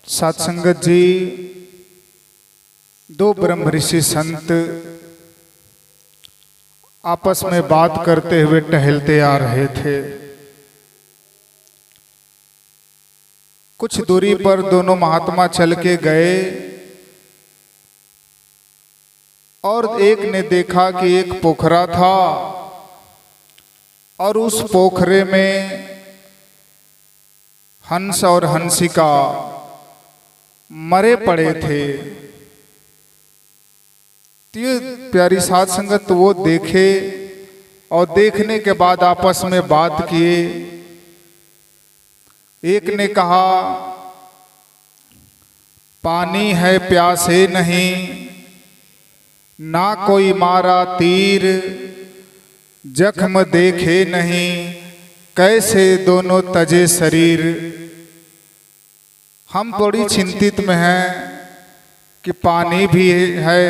सत्संगत जी, दो ब्रह्म ऋषि संत आपस में बात करते हुए टहलते आ रहे थे। कुछ दूरी पर दोनों महात्मा चल के गए और एक ने देखा कि एक पोखरा था और उस पोखरे में हंस और हंसिका मरे पड़े थे। ये प्यारी साध संगत वो देखे और देखने के बाद आपस में बात किए। एक ने कहा, पानी है प्यासे नहीं, ना कोई मारा तीर, जख्म देखे नहीं, कैसे दोनों तजे शरीर। हम बड़ी चिंतित में हैं कि पानी भी है,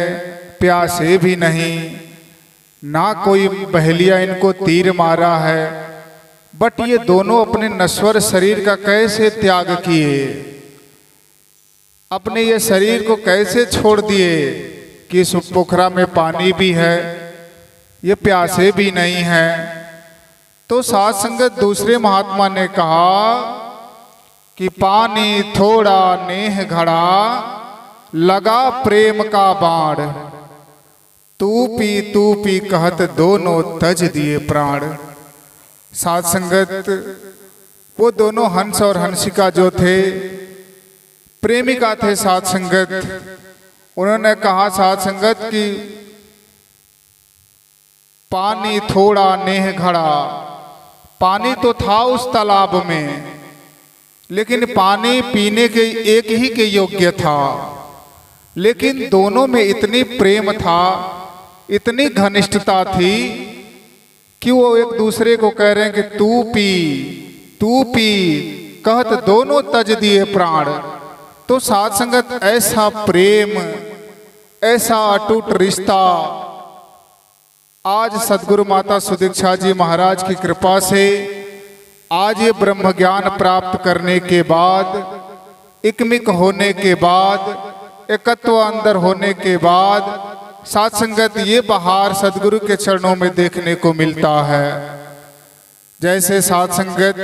प्यासे भी नहीं, ना कोई बहेलिया इनको तीर मारा है, बट ये दोनों अपने नश्वर शरीर का कैसे त्याग किए, अपने ये शरीर को कैसे छोड़ दिए कि इस पोखरा में पानी भी है, ये प्यासे भी नहीं है। तो साध संगत दूसरे महात्मा ने कहा कि पानी थोड़ा नेह घड़ा, लगा प्रेम का बाण, तू पी कहत दोनों तज दिए प्राण। साध संगत वो दोनों हंस और हंसिका जो थे प्रेमिका थे। साध संगत उन्होंने कहा साध संगत कि पानी थोड़ा नेह घड़ा, पानी तो था उस तालाब में, लेकिन पानी पीने के एक ही के योग्य था, लेकिन दोनों में इतनी प्रेम था, इतनी घनिष्ठता थी कि वो एक दूसरे को कह रहे हैं कि तू पी कहत दोनों तज दिए प्राण। तो साध संगत ऐसा प्रेम, ऐसा अटूट रिश्ता आज सद्गुरु माता सुदीक्षा जी महाराज की कृपा से आज ये ब्रह्म ज्ञान प्राप्त करने के बाद, इकमिक होने के बाद, एकत्व अंदर होने के बाद साध संगत ये बहार सद्गुरु के चरणों में देखने को मिलता है। जैसे साध संगत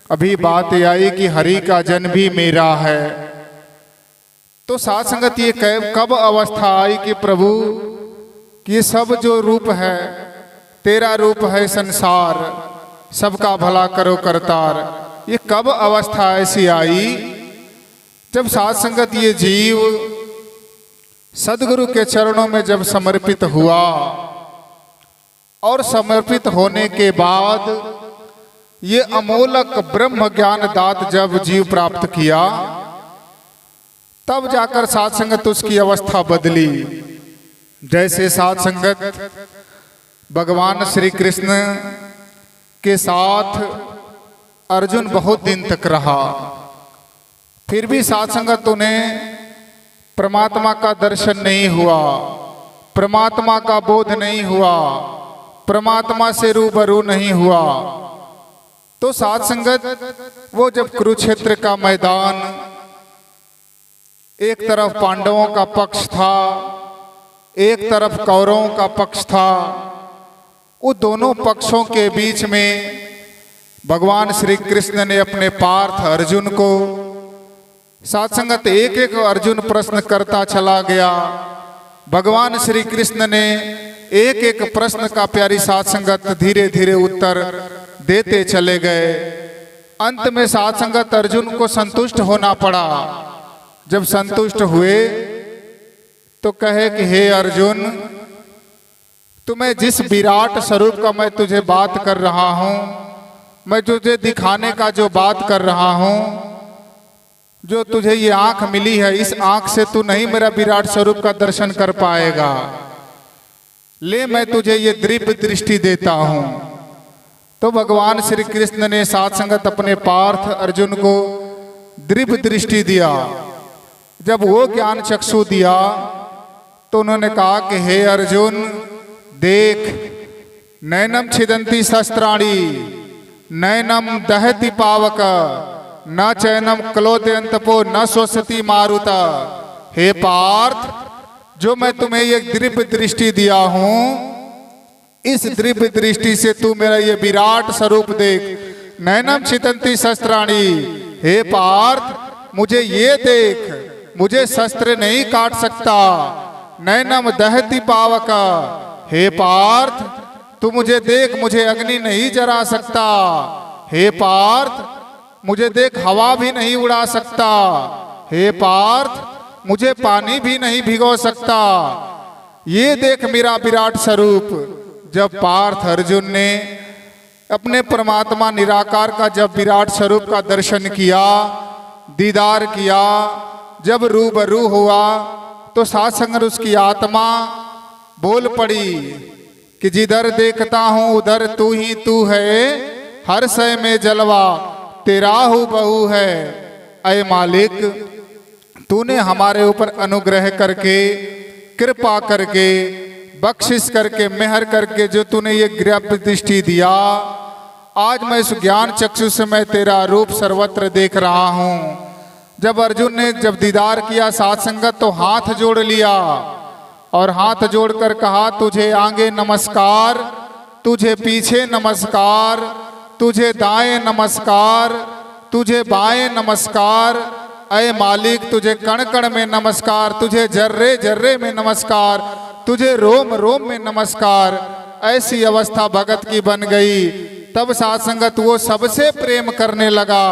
अभी बात आई कि हरि का जन भी मेरा है, तो साध संगत ये कब अवस्था आई कि प्रभु ये सब जो रूप है तेरा रूप है संसार, सबका भला करो करतार, ये कब अवस्था ऐसी आई जब साध संगत ये जीव सद्गुरु के चरणों में जब समर्पित हुआ और समर्पित होने के बाद ये अमोलक ब्रह्म ज्ञान दात जब जीव प्राप्त किया, तब जाकर साध संगत उसकी अवस्था बदली। जैसे साध संगत भगवान श्री कृष्ण के साथ अर्जुन बहुत दिन तक रहा, फिर भी साध संगत उन्हें परमात्मा का दर्शन नहीं हुआ, परमात्मा का बोध नहीं हुआ, परमात्मा से रूबरू नहीं हुआ। तो साध संगत वो जब कुरुक्षेत्र का मैदान, एक तरफ पांडवों का पक्ष था, एक तरफ कौरवों का पक्ष था, वो दोनों पक्षों के बीच में भगवान श्री कृष्ण ने अपने पार्थ अर्जुन को, साध संगत एक एक अर्जुन प्रश्न करता चला गया। भगवान श्री कृष्ण ने एक एक प्रश्न का प्यारी साध संगत धीरे धीरे उत्तर देते चले गए। अंत में साध संगत अर्जुन को संतुष्ट होना पड़ा। जब संतुष्ट हुए तो कहे कि हे अर्जुन, तुम्हें जिस विराट स्वरूप का मैं तुझे बात कर रहा हूं, मैं तुझे दिखाने का जो बात कर रहा हूं, जो तुझे ये आंख मिली है, इस आंख से तू नहीं मेरा विराट स्वरूप का दर्शन कर पाएगा। ले मैं तुझे ये दिव्य दृष्टि देता हूं। तो भगवान श्री कृष्ण ने साध संगत अपने पार्थ अर्जुन को दिव्य दृष्टि दिया। जब वो ज्ञान चक्षु दिया तो उन्होंने कहा कि हे अर्जुन, देख, नैनम छिदंती शस्त्राणी, नैनम दहति पावक, न चैनम क्लोद्यंतपो न स्वसति मारुता। हे पार्थ, जो मैं तुम्हें ये दिव्य दृष्टि दिया हूं, इस दिव्य दृष्टि से तू मेरा ये विराट स्वरूप देख। नैनम छितंती शस्त्राणी। हे पार्थ, मुझे ये देख, मुझे शस्त्र नहीं काट सकता। नैनम दहती पावका। हे पार्थ, तू मुझे देख, मुझे अग्नि नहीं जरा सकता। हे पार्थ, मुझे देख, हवा भी नहीं उड़ा सकता। हे पार्थ, मुझे पानी भी नहीं भिगो सकता। ये देख मेरा विराट स्वरूप। जब पार्थ अर्जुन ने अपने परमात्मा निराकार का जब विराट स्वरूप का दर्शन किया, दीदार किया, जब रूबरू हुआ, तो साथ संग उसकी आत्मा बोल पड़ी कि जिधर देखता हूं उधर तू ही तू है, हर शय में जलवा तेरा हूँ बहु है। ऐ मालिक, तूने हमारे ऊपर अनुग्रह करके, कृपा करके, बख्शिश करके, मेहर करके जो तूने ये दिव्य दृष्टि दिया, आज मैं इस ज्ञान चक्षु से मैं तेरा रूप सर्वत्र देख रहा हूँ। जब अर्जुन ने जब दीदार किया साथ संगत, तो हाथ जोड़ लिया और हाथ जोड़कर कहा, तुझे आगे नमस्कार, तुझे पीछे नमस्कार, तुझे दाएं नमस्कार, तुझे बाएं नमस्कार। ऐ मालिक, तुझे कण कण में नमस्कार, तुझे जर्रे जर्रे में नमस्कार, तुझे रोम रोम में नमस्कार। ऐसी अवस्था भगत की बन गई। तब साथ संगत वो सबसे प्रेम करने लगा।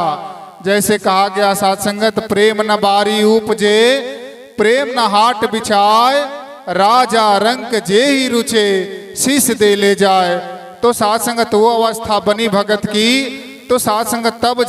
जैसे कहा गया साथ संगत, प्रेम न बारी उपजे, प्रेम न हाट बिछाए, राजा रंक जे ही रुचे, शीश दे ले जाए। तो साथ संगत वो अवस्था बनी भगत की। तो साथ संगत तब